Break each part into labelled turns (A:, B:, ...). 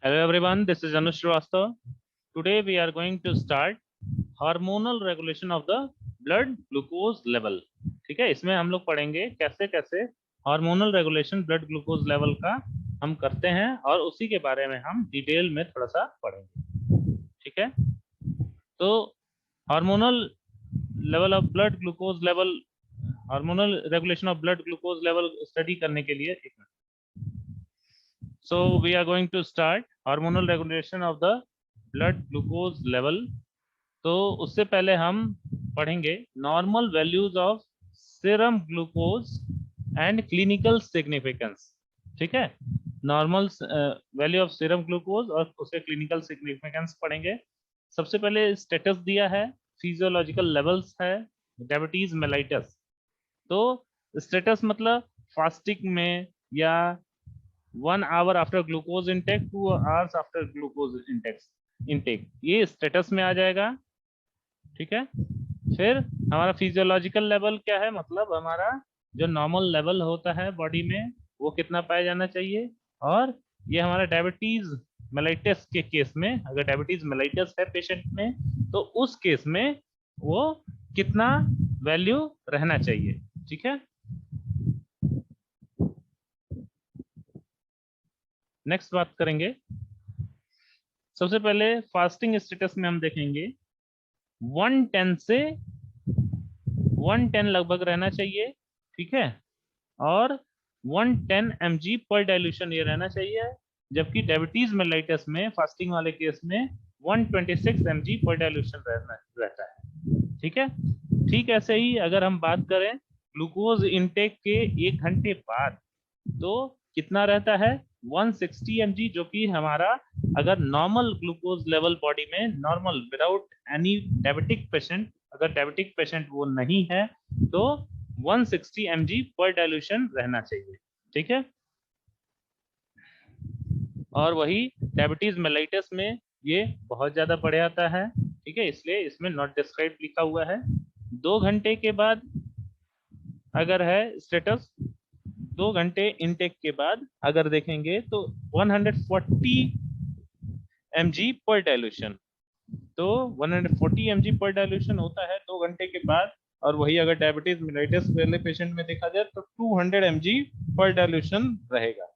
A: Hello everyone, this is Anush Srivastava. Today we are going to start hormonal regulation of the blood glucose level. ठीक है, इसमें हम लोग पढ़ेंगे कैसे कैसे hormonal regulation blood glucose level का हम करते हैं और उसी के बारे में हम डिटेल में थोड़ा सा पढ़ेंगे। ठीक है, तो hormonal level of blood glucose level, hormonal regulation of blood glucose level study करने के लिए एक minute. So we are going to start hormonal regulation of the blood glucose level. तो उससे पहले हम पढ़ेंगे normal values of serum glucose and clinical significance. ठीक है, normal value of serum glucose और उसके क्लिनिकल सिग्निफिकेंस पढ़ेंगे। सबसे पहले स्टेटस दिया है, फिजियोलॉजिकल लेवल्स है, डायबिटीज मेलाइटस। तो स्टेटस मतलब फास्टिंग में या 1 hour after glucose intake, 2 hours after glucose intake ये स्टेटस में आ जाएगा। ठीक है, फिर हमारा फिजियोलॉजिकल लेवल क्या है, मतलब हमारा जो नॉर्मल लेवल होता है बॉडी में वो कितना पाया जाना चाहिए। और ये हमारा डायबिटीज मेलाइटस के केस में, अगर डायबिटीज मेलाइटस है पेशेंट में तो उस केस में वो कितना वैल्यू रहना चाहिए। ठीक है, नेक्स्ट बात करेंगे। सबसे पहले फास्टिंग स्टेटस में हम देखेंगे 110 से 110 लगभग रहना चाहिए। ठीक है, और 110 mg पर डाइल्यूशन ये रहना चाहिए, जबकि डायबिटीज मेलाइटस में फास्टिंग वाले केस में 126 mg पर डाइल्यूशन रहता है। ठीक है, ठीक ऐसे ही अगर हम बात करें ग्लूकोज इनटेक के 1 घंटे बाद तो कितना रहता है 160 mg, जो कि हमारा अगर नॉर्मल ग्लूकोज लेवल बॉडी में normal without any diabetic patient, अगर डायबिटिक पेशेंट वो नहीं है तो 160 mg पर डाइल्यूशन रहना चाहिए। ठीक है, और वही डायबिटीज मेलाइटस में ये बहुत ज्यादा बढ़ जाता है। ठीक है, इसलिए इसमें नॉट डिस्क्राइब लिखा हुआ है। 2 घंटे के बाद अगर है स्टेटस, 2 घंटे इनटेक के बाद अगर देखेंगे तो 140 mg पर डाइल्यूशन, तो 140 mg पर डाइल्यूशन होता है 2 घंटे के बाद। और वही अगर डायबिटीज मेलाइटिस वाले पेशेंट में देखा जाए तो 200 mg पर डाइल्यूशन रहेगा।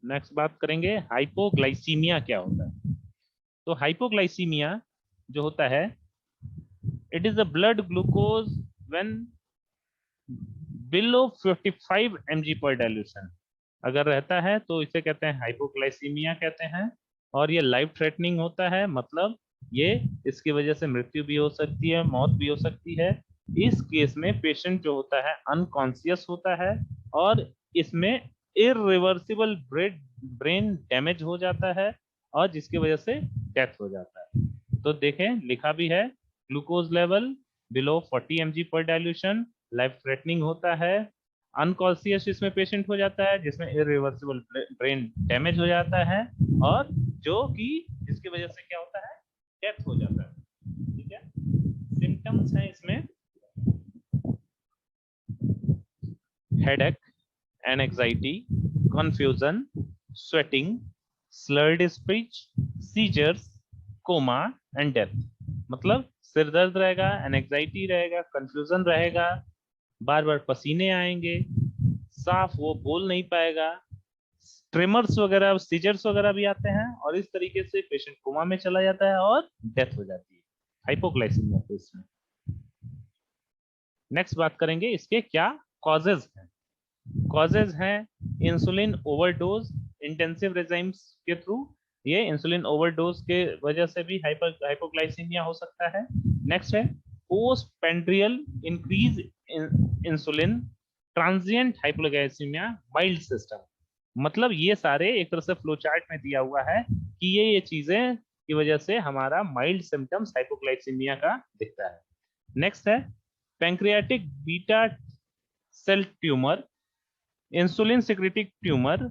A: नेक्स्ट बात करेंगे हाइपोग्लाइसीमिया क्या होता है। तो हाइपोग्लाइसीमिया जो होता है, it is a blood glucose when below 55 mg पर डाइल्यूशन अगर रहता है तो इसे कहते हैं हाइपोग्लाइसीमिया कहते हैं। और ये लाइफ थ्रेटनिंग होता है, मतलब ये इसकी वजह से मृत्यु भी हो सकती है, मौत भी हो सकती है। इस केस में पेशेंट जो होता है अनकॉन्शियस होता है और इसमें इरिवर्सिबल ब्रेन डैमेज हो जाता है और जिसकी वजह से डेथ हो जाता है। तो देखें लिखा भी है ग्लूकोज लेवल बिलो 40 mg पर डाइल्यूशन लाइफ थ्रेटनिंग होता है, अनकॉन्शियस इसमें पेशेंट हो जाता है जिसमें इरिवर्सिबल ब्रेन डैमेज हो जाता है और जो कि जिसकी वजह से क्या होता है डेथ हो जाता है। ठीक है, सिम्टम्स हैं इसमें headache, anxiety, confusion, sweating, slurred speech, seizures, coma and death. मतलब सिर दर्द रहेगा, एनजाइटी रहेगा, कंफ्यूजन रहेगा, बार बार पसीने आएंगे, साफ वो बोल नहीं पाएगा, ट्रिमर्स वगैरह सीजर्स वगैरह भी आते हैं और इस तरीके से पेशेंट कोमा में चला जाता है और डेथ हो जाती है हाइपोग्लाइसीमिया केस में। नेक्स्ट बात करेंगे इसके क्या कॉजेज हैं। कॉजेज हैं इंसुलिन ओवरडोज इंटेंसिव रेजाइम्स के थ्रू, ये इंसुलिन ओवरडोज के वजह से भी हाइपोग्लाइसीमिया हो सकता है। नेक्स्ट है post prandial increase insulin transient hypoglycaemia mild system. मतलब ये सारे एक तरह से फ्लो चार्ट में दिया हुआ है कि ये चीजें की वजह से हमारा माइल्ड सिम्टम्स हाइपोग्लाइसीमिया का दिखता है। नेक्स्ट है pancreatic beta cell tumour, insulin secreting tumour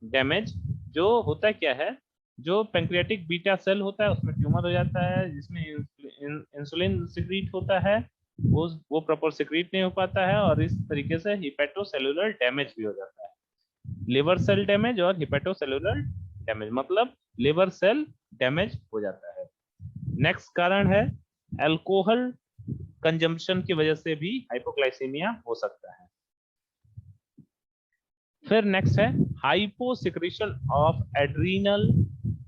A: damage. जो होता क्या है, जो पैंक्रियाटिक बीटा सेल होता है उसमें ट्यूमर हो जाता है जिसमें इंसुलिन सिक्रीट होता है वो प्रॉपर सिक्रीट नहीं हो पाता है और इस तरीके से हिपेटोसेलुलर डैमेज भी हो जाता है। लिवर सेल डैमेज और हिपेटोसेलुलर डैमेज मतलब लिवर सेल डैमेज हो जाता है। नेक्स्ट कारण है अल्कोहल कंजम्पशन की वजह से भी हाइपोग्लाइसीमिया हो सकता है। फिर नेक्स्ट है hyposecretion of adrenal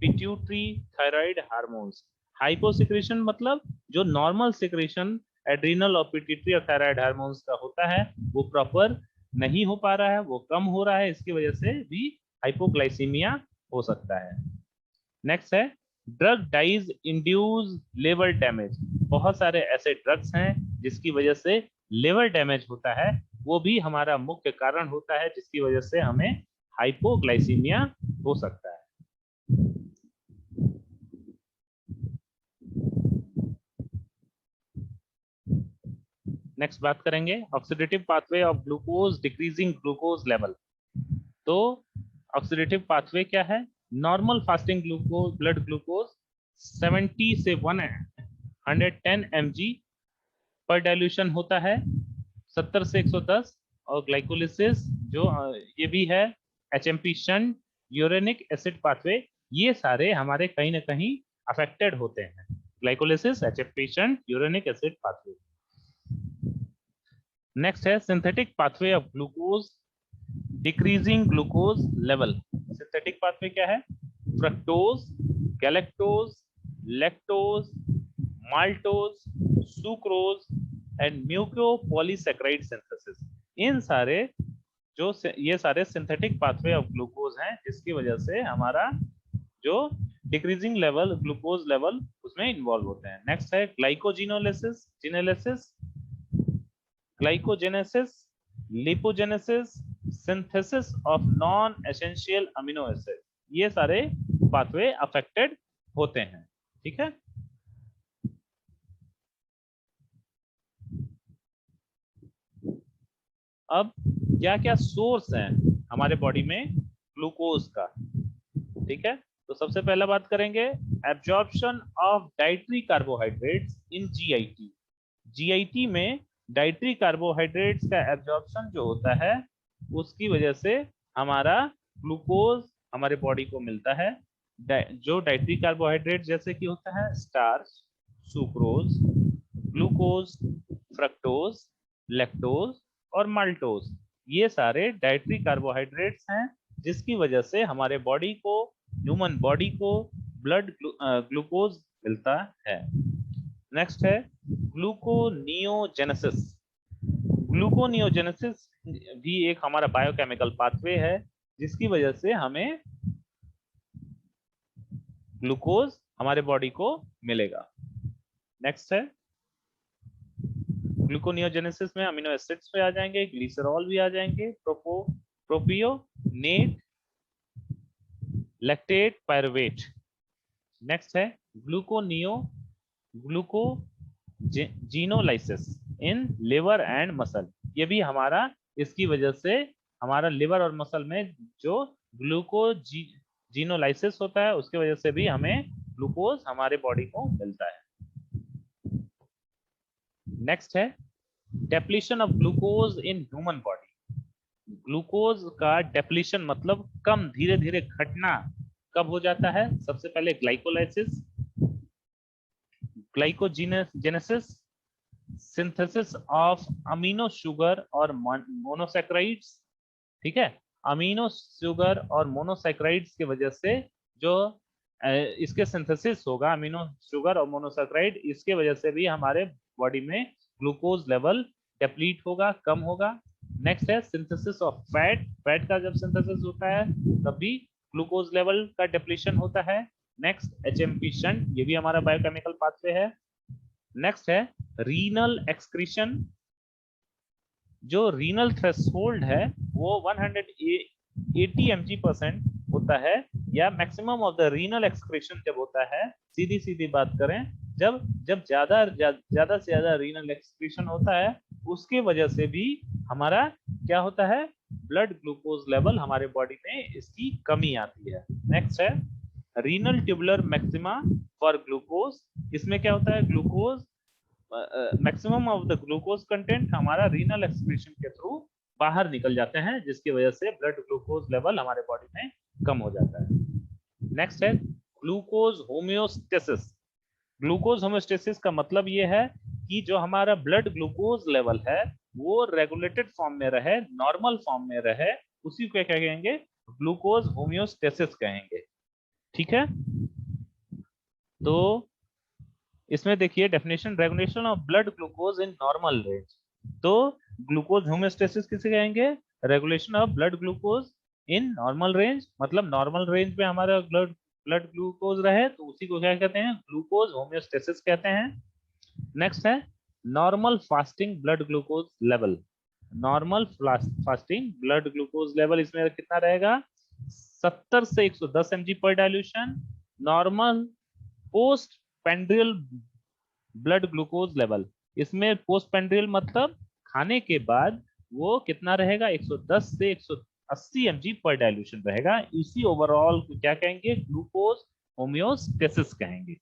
A: pituitary thyroid hormones. Hyposecretion मतलब जो नॉर्मल सिक्रीशन एड्रीनल और पिट्यूटरी और थायराइड हार्मोन्स का होता है वो प्रॉपर नहीं हो पा रहा है, वो कम हो रहा है, इसकी वजह से भी हाइपोग्लाइसीमिया हो सकता है। नेक्स्ट है drug dies induce liver damage. बहुत सारे ऐसे ड्रग्स हैं जिसकी वजह से लिवर डैमेज होता है, वो भी हमारा मुख्य कारण होता है जिसकी वजह से हमें हाइपोग्लाइसीमिया हो सकता है। नेक्स्ट बात करेंगे oxidative pathway of glucose decreasing glucose level. तो ऑक्सीडेटिव पाथवे क्या है? Normal fasting glucose blood glucose 70 से 110 mg पर डाइल्यूशन होता है, 70 से 110। और ग्लाइकोलिसिस जो ये भी है, HMP shunt, uronic acid pathway, ये सारे हमारे कहीं ना कहीं अफेक्टेड होते हैं। Glycolysis, HMP shunt, uronic acid pathway. Next है synthetic pathway of glucose decreasing glucose level. Synthetic pathway क्या है? Fructose, galactose, lactose, maltose, sucrose and mucopolysaccharide synthesis. इन सारे जो ये सारे सिंथेटिक पाथवे ऑफ ग्लूकोज हैं जिसकी वजह से हमारा जो डिक्रीजिंग लेवल ग्लूकोज लेवल उसमें इन्वॉल्व होते हैं। नेक्स्ट है glycogenolysis, genolysis, glycogenesis, lipogenesis, synthesis of non essential amino acid. ये सारे पाथवे अफेक्टेड होते हैं। ठीक है, अब क्या क्या सोर्स हैं हमारे बॉडी में ग्लूकोज का? ठीक है, तो सबसे पहला बात करेंगे absorption of dietary carbohydrates in GIT. GIT में डाइटरी कार्बोहाइड्रेट्स का एब्जॉर्प्शन जो होता है उसकी वजह से हमारा ग्लूकोज हमारे बॉडी को मिलता है। जो डाइटरी कार्बोहाइड्रेट जैसे कि होता है starch, sucrose, glucose, fructose, lactose और माल्टोज, ये सारे डाइटरी कार्बोहाइड्रेट्स हैं जिसकी वजह से हमारे बॉडी को, ह्यूमन बॉडी को ब्लड ग्लूकोज मिलता है। नेक्स्ट है ग्लूकोनियोजेनेसिस। ग्लूकोनियोजेनेसिस भी एक हमारा बायोकेमिकल पाथवे है जिसकी वजह से हमें ग्लूकोज हमारे बॉडी को मिलेगा। नेक्स्ट है ग्लूकोनियोजेनेसिस में अमीनो एसिड्स पे आ जाएंगे, ग्लिसरॉल भी आ जाएंगे, प्रोपियोनेट, लैक्टेट, पायरुवेट। नेक्स्ट है ग्लूकोजीनोलाइसिस इन लिवर एंड मसल। ये भी हमारा इसकी वजह से हमारा लिवर और मसल में जो ग्लूकोजीनोलाइसिस होता है उसकी वजह से भी हमें ग्लूकोज हमारे बॉडी को मिलता है। नेक्स्ट है depletion of glucose in human body. Glucose का डेप्लीशन मतलब कम, धीरे धीरे घटना कब हो जाता है? सबसे पहले glycolysis, glycogenesis, synthesis of amino sugar और मोनोसैकेराइड्स। ठीक है, अमीनो शुगर और मोनोसैकेराइड्स की वजह से जो इसके सिंथेसिस होगा, अमीनो शुगर और मोनोसैकेराइड, इसके वजह से भी हमारे बॉडी में ग्लूकोज लेवल डेप्लीट होगा, कम होगा। नेक्स्ट है सिंथेसिस ऑफ फैट। फैट का जब सिंथेसिस होता है तब भी ग्लूकोज लेवल का डेप्लीशन होता है। नेक्स्ट एचएमपी शंट, ये भी हमारा बायोकेमिकल पाथवे है। नेक्स्ट है रीनल एक्सक्रीशन। जो रीनल थ्रेशोल्ड है वो 180 mg% होता है, या maximum of the renal excretion जब होता है, सीधी सीधी बात करें, जब जब ज्यादा ज्यादा से ज्यादा रीनल एक्सक्रीशन होता है उसकी वजह से भी हमारा क्या होता है? ब्लड ग्लूकोज लेवल हमारे बॉडी में इसकी कमी आती है। नेक्स्ट है renal tubular maxima for glucose. इसमें क्या होता है? Glucose maximum of the glucose content हमारा रीनल एक्सक्रीशन के थ्रू बाहर निकल जाते हैं, जिसकी वजह से ब्लड ग्लूकोज लेवल हमारे बॉडी में कम हो जाता है। नेक्स्ट है ग्लूकोज होम्योस्टेसिस। ग्लूकोज होम्योस्टेसिस का मतलब ये है कि जो हमारा ब्लड ग्लूकोज लेवल है वो रेगुलेटेड फॉर्म में रहे, नॉर्मल फॉर्म में रहे, उसी को क्या कहेंगे, ग्लूकोज होम्योस्टेसिस कहेंगे। ठीक है, तो इसमें देखिए definition, regulation of blood glucose in normal range. तो ग्लूकोज होम्योस्टेसिस किसे कहेंगे, regulation of blood glucose in normal range, मतलब नॉर्मल रेंज में हमारा ब्लड ब्लड ग्लूकोज रहे तो उसी को क्या कहते हैं, ग्लूकोज होम्योस्टेसिस कहते हैं। नेक्स्ट है normal fasting blood glucose level. Normal fasting blood glucose level इसमें कितना रहेगा, 70 से 110 mg पर dilution. Normal post prandial blood glucose level, इसमें पोस्ट पेंड्रियल मतलब खाने के बाद वो कितना रहेगा, 110 से 180 mg पर डाइल्यूशन रहेगा। इसी ओवरऑल को क्या कहेंगे, ग्लूकोज होम्योस्टेसिस कहेंगे।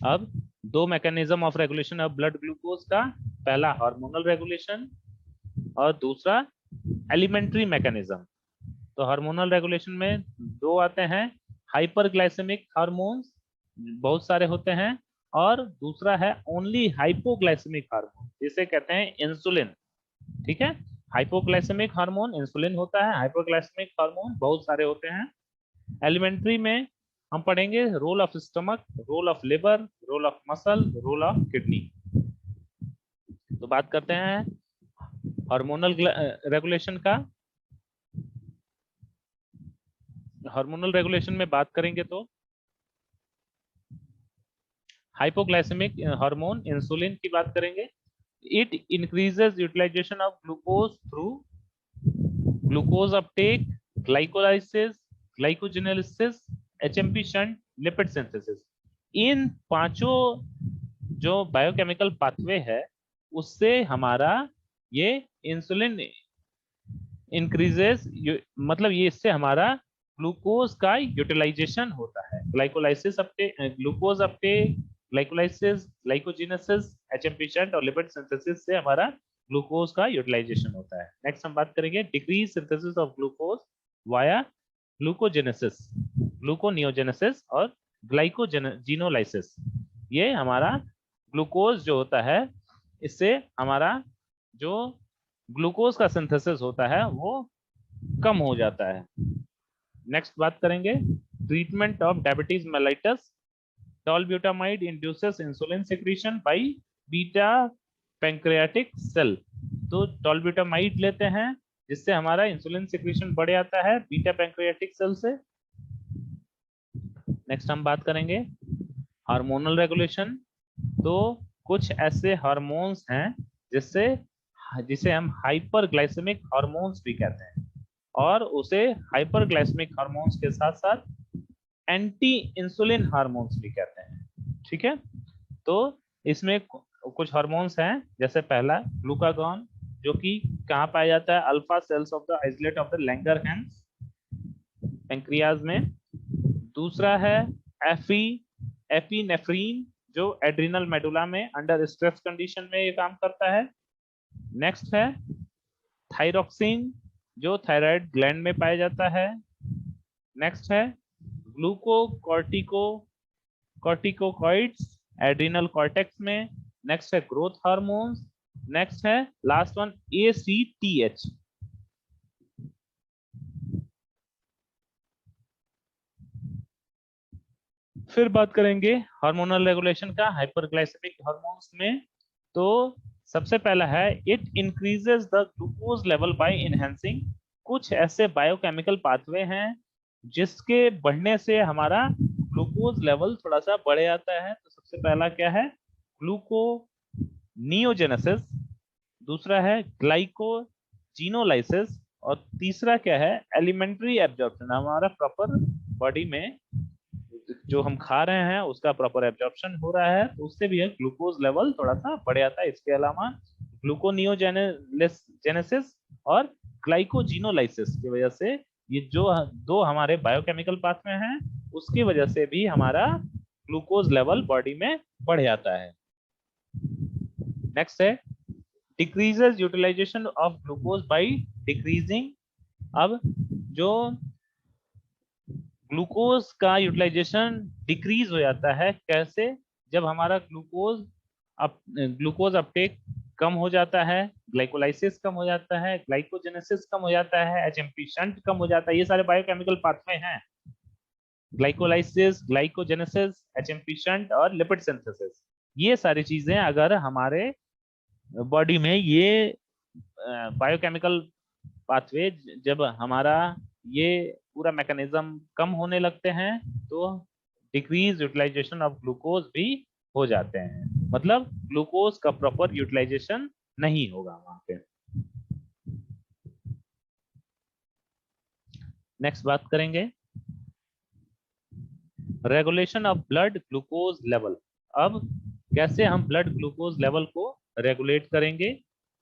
A: अब दो mechanism of regulation of blood glucose का, पहला हार्मोनल रेगुलेशन और दूसरा एलिमेंट्री मैकेनिज्म। तो हार्मोनल रेगुलेशन में दो आते हैं, हाइपरग्लाइसेमिक हार्मोन्स बहुत सारे होते हैं, और दूसरा है ओनली हाइपोग्लाइसेमिक हार्मोन जिसे कहते हैं इंसुलिन। ठीक है, हाइपोग्लाइसेमिक हार्मोन इंसुलिन होता है, हाइपोग्लाइसेमिक हार्मोन बहुत सारे होते हैं। एलिमेंट्री में हम पढ़ेंगे role of stomach, role of liver, role of muscle, role of kidney. तो बात करते हैं हार्मोनल रेगुलेशन का। हार्मोनल रेगुलेशन में बात करेंगे तो हाइपोग्लाइसेमिक हार्मोन इंसुलिन की बात करेंगे। It increases utilization of glucose through glucose uptake, glycolysis, glycogenolysis, HMP shunt, lipid synthesis. इन पांचों जो बायोकेमिकल पाथवे है उससे हमारा ये इंसुलिन इंक्रीजेस, मतलब ये इससे हमारा ग्लूकोज का यूटिलाइजेशन होता है। Glycolysis Uptake, glucose uptake, glycolysis, glycogenesis, HMP shunt और लिपिड सिंथेसिस से हमारा ग्लूकोज का यूटिलाइजेशन होता है। नेक्स्ट हम बात करेंगे decrease synthesis of glucose via glucogenesis, gluconeogenesis और ग्लाइकोजिनोलाइसिस। ये हमारा ग्लूकोज जो होता है इससे हमारा जो ग्लूकोज का सिंथेसिस होता है वो कम हो जाता है। नेक्स्ट बात करेंगे treatment of diabetes mellitus. Tolbutamide induces insulin secretion by beta pancreatic cell. तो टॉलब्यूटामाइड लेते हैं जिससे हमारा इंसुलिन सिक्रीशन बढ़ जाता है बीटा पैंक्रियाटिक सेल से। नेक्स्ट हम बात करेंगे हार्मोनल रेगुलेशन। तो कुछ ऐसे हार्मोन्स हैं जिसे हम हाइपरग्लाइसेमिक हार्मोन्स भी कहते हैं, और उसे हाइपरग्लाइसेमिक हार्मोन्स के साथ साथ एंटी इंसुलिन हार्मोन्स भी कहते हैं। ठीक है, तो इसमें कुछ हार्मोन्स हैं, जैसे पहला ग्लूकागॉन जो कि कहाँ पाया जाता है, alpha cells of the isolate of the Langerhans pancreas में। दूसरा है एपिनेफ्रीन जो एड्रिनल मेडुला में अंडर स्ट्रेस कंडीशन में ये काम करता है। नेक्स्ट है थायरोक्सिन जो थायराइड ग्लैंड में पाया जाता है। नेक्स्ट है कॉर्टिकोकॉइड्स एड्रिनल कॉर्टेक्स में। नेक्स्ट है ग्रोथ हार्मोन्स। नेक्स्ट है लास्ट वन ACTH। फिर बात करेंगे हार्मोनल रेगुलेशन का हाइपरग्लाइसेमिक हार्मोन्स में। तो सबसे पहला है it increases the glucose level by enhancing. कुछ ऐसे बायोकेमिकल पाथवे हैं जिसके बढ़ने से हमारा ग्लूकोज लेवल थोड़ा सा बढ़ जाता है। तो सबसे पहला क्या है, ग्लूकोनियोजेनेसिस। दूसरा है ग्लाइकोजिनोलाइसिस और तीसरा क्या है, एलिमेंट्री एब्जॉर्प्शन। हमारा प्रॉपर बॉडी में जो हम खा रहे हैं उसका प्रॉपर एब्जॉर्प्शन हो रहा है, तो उससे भी है ग्लूकोज लेवल थोड़ा सा बढ़ जाता है। इसके अलावा ग्लूकोनियोजेनेसिस और ग्लाइकोजिनोलाइसिस की वजह से ये जो दो हमारे बायोकेमिकल पाथवे हैं उसकी वजह से भी हमारा ग्लूकोज लेवल बॉडी में बढ़ जाता है। नेक्स्ट है decreases utilisation of glucose by decreasing. अब जो ग्लूकोज का यूटिलाइजेशन डिक्रीज हो जाता है, कैसे? जब हमारा ग्लूकोज अपटेक कम हो जाता है, ग्लाइकोलाइसिस कम हो जाता है, ग्लाइकोजेनेसिस कम हो जाता है, एचएमपी शंट कम हो जाता है। ये सारे बायोकेमिकल पाथवे हैं, ग्लाइकोलाइसिस, ग्लाइकोजेनेसिस, एचएमपी शंट और लिपिड सिंथेसिस। ये सारी चीजें अगर हमारे बॉडी में ये बायोकेमिकल पाथवे जब हमारा ये पूरा मैकेनिज्म कम होने लगते हैं तो डिक्रीज यूटिलाइजेशन ऑफ ग्लूकोज भी हो जाते हैं, मतलब ग्लूकोज का प्रॉपर यूटिलाइजेशन नहीं होगा वहां पे। नेक्स्ट बात करेंगे regulation of blood glucose level. अब कैसे हम ब्लड ग्लूकोज लेवल को रेगुलेट करेंगे?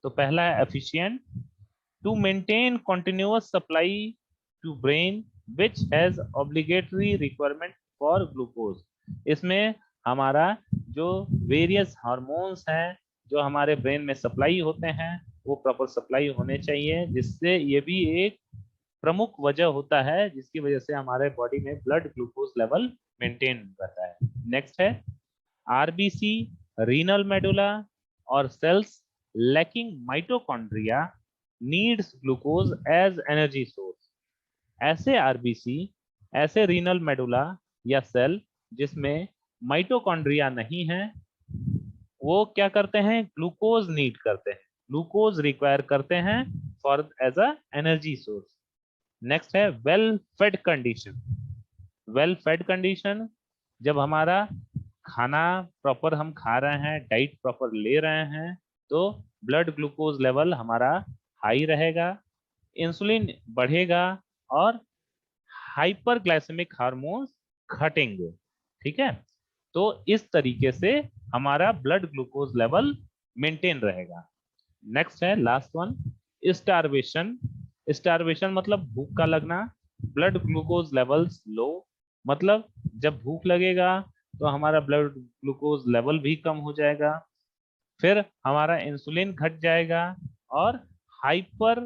A: तो पहला है efficient, to maintain continuous supply to brain which has obligatory requirement for glucose. इसमें हमारा जो वेरियस हार्मोन्स हैं जो हमारे ब्रेन में सप्लाई होते हैं वो प्रॉपर सप्लाई होने चाहिए, जिससे ये भी एक प्रमुख वजह होता है जिसकी वजह से हमारे बॉडी में ब्लड ग्लूकोज लेवल मेंटेन रहता है। नेक्स्ट है आरबीसी, रीनल मेडुला और cells lacking mitochondria needs glucose as energy source. ऐसे आरबीसी, ऐसे रीनल मेडुला या सेल जिसमें माइटोकॉन्ड्रिया नहीं है, वो क्या करते हैं? ग्लूकोज नीड करते हैं, ग्लूकोज रिक्वायर करते हैं for as a energy source. Next है well fed condition. Well fed condition, जब हमारा खाना प्रॉपर हम खा रहे हैं, डाइट प्रॉपर ले रहे हैं, तो ब्लड ग्लूकोज लेवल हमारा हाई रहेगा, इंसुलिन बढ़ेगा और हाइपरग्लाइसेमिक हार्मोन्स घटेंगे। ठीक है, तो इस तरीके से हमारा ब्लड ग्लूकोज लेवल मेंटेन रहेगा। नेक्स्ट है लास्ट वन स्टारवेशन। स्टारवेशन मतलब भूख का लगना, ब्लड ग्लूकोज लेवल्स लो, मतलब जब भूख लगेगा तो हमारा ब्लड ग्लूकोज लेवल भी कम हो जाएगा, फिर हमारा इंसुलिन घट जाएगा और hyper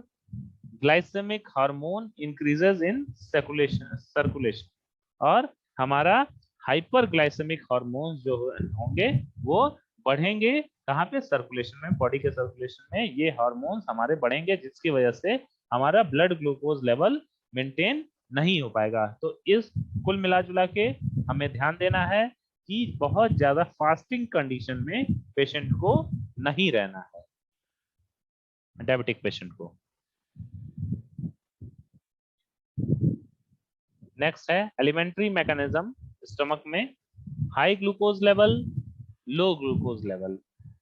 A: glycaemic hormone increases in circulation और हमारा हाइपर ग्लाइसेमिक हार्मोन जो होंगे वो बढ़ेंगे। कहाँ पे? सर्कुलेशन में, बॉडी के सर्कुलेशन में ये हार्मोन्स हमारे बढ़ेंगे, जिसकी वजह से हमारा ब्लड ग्लूकोज लेवल मेंटेन नहीं हो पाएगा। तो इस कुल मिला जुला के हमें ध्यान देना है कि बहुत ज्यादा फास्टिंग कंडीशन में पेशेंट को नहीं रहना है, डायबिटिक पेशेंट को। नेक्स्ट है एलिमेंट्री मैकेनिज्म स्टमक में, हाई ग्लूकोज लेवल, लो ग्लूकोज लेवल।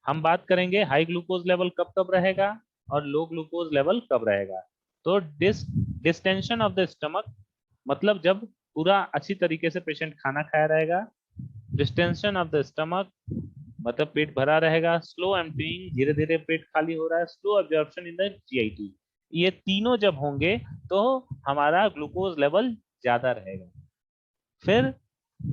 A: हम बात करेंगे हाई ग्लूकोज लेवल कब कब रहेगा और लो ग्लूकोज लेवल कब रहेगा। तो डिस्टेंशन ऑफ द स्टमक, मतलब जब पूरा अच्छी तरीके से पेशेंट खाना खाया रहेगा, डिस्टेंशन ऑफ द स्टमक मतलब पेट भरा रहेगा, स्लो एम्प्टीइंग धीरे धीरे पेट खाली हो रहा है, slow absorption in the GIT, ये तीनों जब होंगे तो हमारा ग्लूकोज लेवल ज्यादा रहेगा। फिर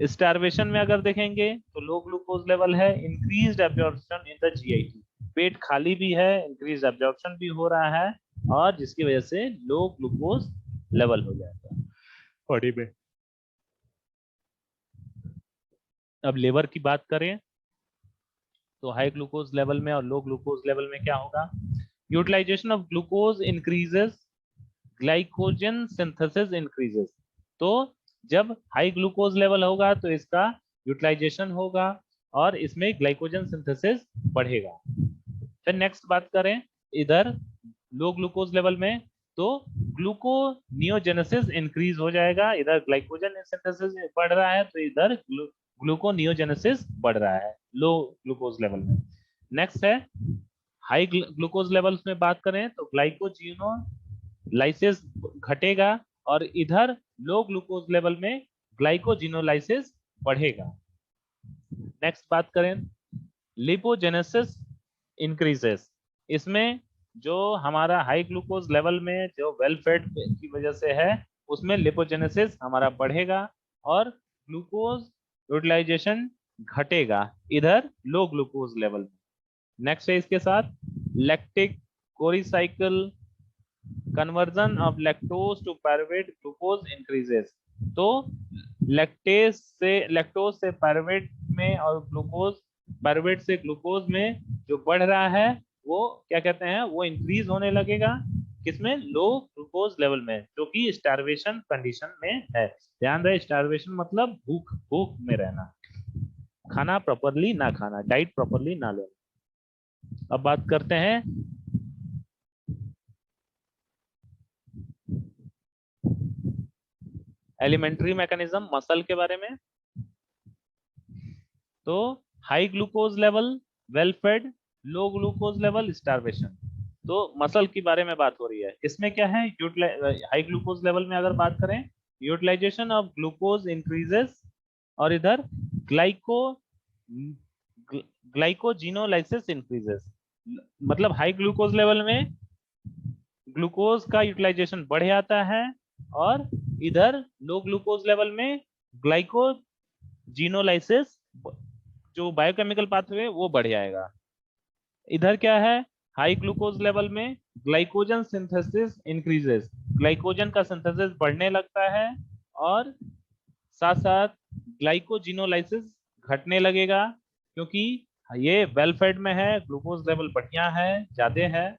A: स्टारवेशन में अगर देखेंगे तो लो ग्लूकोज लेवल है, increased absorption in the GIT, पेट खाली भी है, इंक्रीज्ड एब्जॉर्प्शन भी हो रहा है और जिसकी वजह से लो ग्लूकोज लेवल हो जाता है बॉडी में। अब लेवर की बात करें तो हाई ग्लूकोज लेवल में और लो ग्लूकोज लेवल में क्या होगा? Utilisation of glucose increases, glycogen synthesis increases. तो जब हाई ग्लूकोज लेवल होगा तो इसका यूटिलाइजेशन होगा और इसमें ग्लाइकोजन सिंथेसिस बढ़ेगा। फिर नेक्स्ट बात करें इधर लो ग्लूकोज लेवल में तो ग्लूकोनियोजेनेसिस इंक्रीज हो जाएगा, इधर ग्लाइकोजन सिंथेसिस बढ़ रहा है तो इधर ग्लूकोनियोजेनेसिस बढ़ रहा है लो ग्लूकोज लेवल में। नेक्स्ट है हाई ग्लूकोज लेवल्स में बात करें तो ग्लाइकोजिनोलाइसिस घटेगा और इधर लो ग्लूकोज लेवल में ग्लाइकोजिनोलाइसिस बढ़ेगा। नेक्स्ट बात करें लिपोजेनेसिस इंक्रीजेस, इसमें जो हमारा हाई ग्लूकोज लेवल में जो वेल फेड की वजह से है उसमें लिपोजेनेसिस हमारा बढ़ेगा और ग्लूकोज यूटिलाइजेशन घटेगा इधर लो ग्लूकोज लेवल में। नेक्स्ट है इसके साथ lactic Cori cycle conversion of lactose to pyruvate glucose increases. तो लैक्टोज से पायरुवेट में और ग्लूकोज पायरुवेट से ग्लूकोज में जो बढ़ रहा है वो क्या कहते हैं, वो इंक्रीज होने लगेगा किसमें, लो ग्लूकोज लेवल में, जो कि स्टार्वेशन कंडीशन में है। ध्यान रहे स्टार्वेशन मतलब भूख, भूख में रहना, खाना प्रॉपरली ना खाना, डाइट प्रॉपरली ना लेना। अब बात करते हैं एलिमेंट्री मैकेनिज्म मसल के बारे में। तो high glucose level well fed, low glucose level starvation. तो मसल के बारे में बात हो रही है, इसमें क्या है, हाई ग्लूकोज लेवल में अगर बात करें यूटिलाइजेशन ऑफ ग्लूकोज इंक्रीजेस और इधर ग्लाइको ग्लाइकोजिनोलाइसिस इंक्रीजेस। मतलब हाई ग्लूकोज लेवल में ग्लूकोज का यूटिलाइजेशन बढ़ जाता है और इधर लो ग्लूकोज लेवल में ग्लाइकोजिनोलाइसिस जो बायोकेमिकल पाथवे वो बढ़ जाएगा। इधर क्या है, हाई ग्लूकोज लेवल में ग्लाइकोजन सिंथेसिस इंक्रीजेस, ग्लाइकोजन का सिंथेसिस बढ़ने लगता है और साथ साथ ग्लाइकोजिनोलाइसिस घटने लगेगा, क्योंकि ये वेल फेड में है, ग्लूकोज लेवल बढ़िया है, ज्यादा है।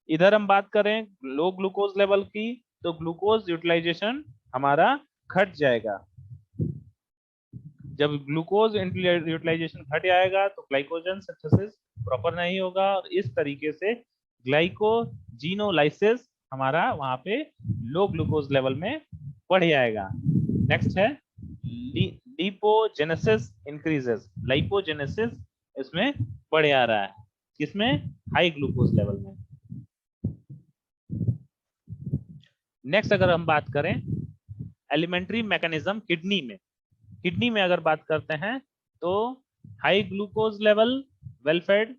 A: इधर हम बात करें लो ग्लूकोज लेवल की, तो ग्लूकोज यूटिलाइजेशन हमारा घट जाएगा। जब ग्लूकोज यूटिलाइजेशन घट जाएगा तो ग्लाइकोजन सिंथेसिस प्रॉपर नहीं होगा और इस तरीके से ग्लाइकोजिनोलाइसिस हमारा वहां पे लो ग्लूकोज लेवल में बढ़ जाएगा। नेक्स्ट है लिपोजेनेसिस इंक्रीजेस, लाइपोजेनेसिस इसमें बढ़ जा रहा है, किसमें, हाई ग्लूकोज लेवल में। नेक्स्ट अगर हम बात करें एलिमेंट्री मैकेनिज्म किडनी में, किडनी में अगर बात करते हैं तो high glucose level well fade,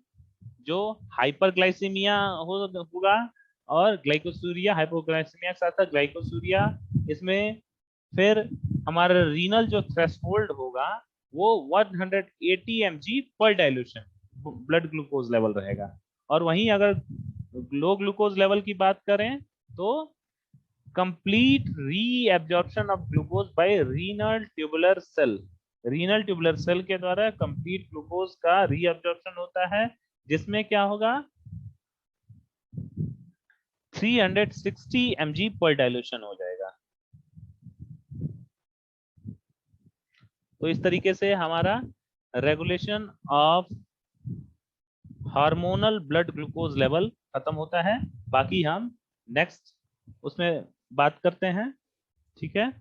A: जो हाइपरग्लाइसीमिया होगा और ग्लाइकोसूरिया, हाइपोग्लाइसीमिया के साथ ग्लाइकोसूरिया, इसमें फिर हमारा रीनल जो थ्रेशोल्ड होगा वो 180 mg पर डाइल्यूशन ब्लड ग्लूकोज लेवल रहेगा। और वहीं अगर लो ग्लूकोज लेवल की बात करें तो complete reabsorption of glucose by renal tubular cell, renal tubular cell के द्वारा कंप्लीट ग्लूकोज का रीएब्जॉर्प्शन होता है, जिसमें क्या होगा 360 mg पर डाइल्यूशन हो जाएगा। तो इस तरीके से हमारा regulation of hormonal blood glucose level खत्म होता है। बाकी हम नेक्स्ट उसमें बात करते हैं, ठीक है।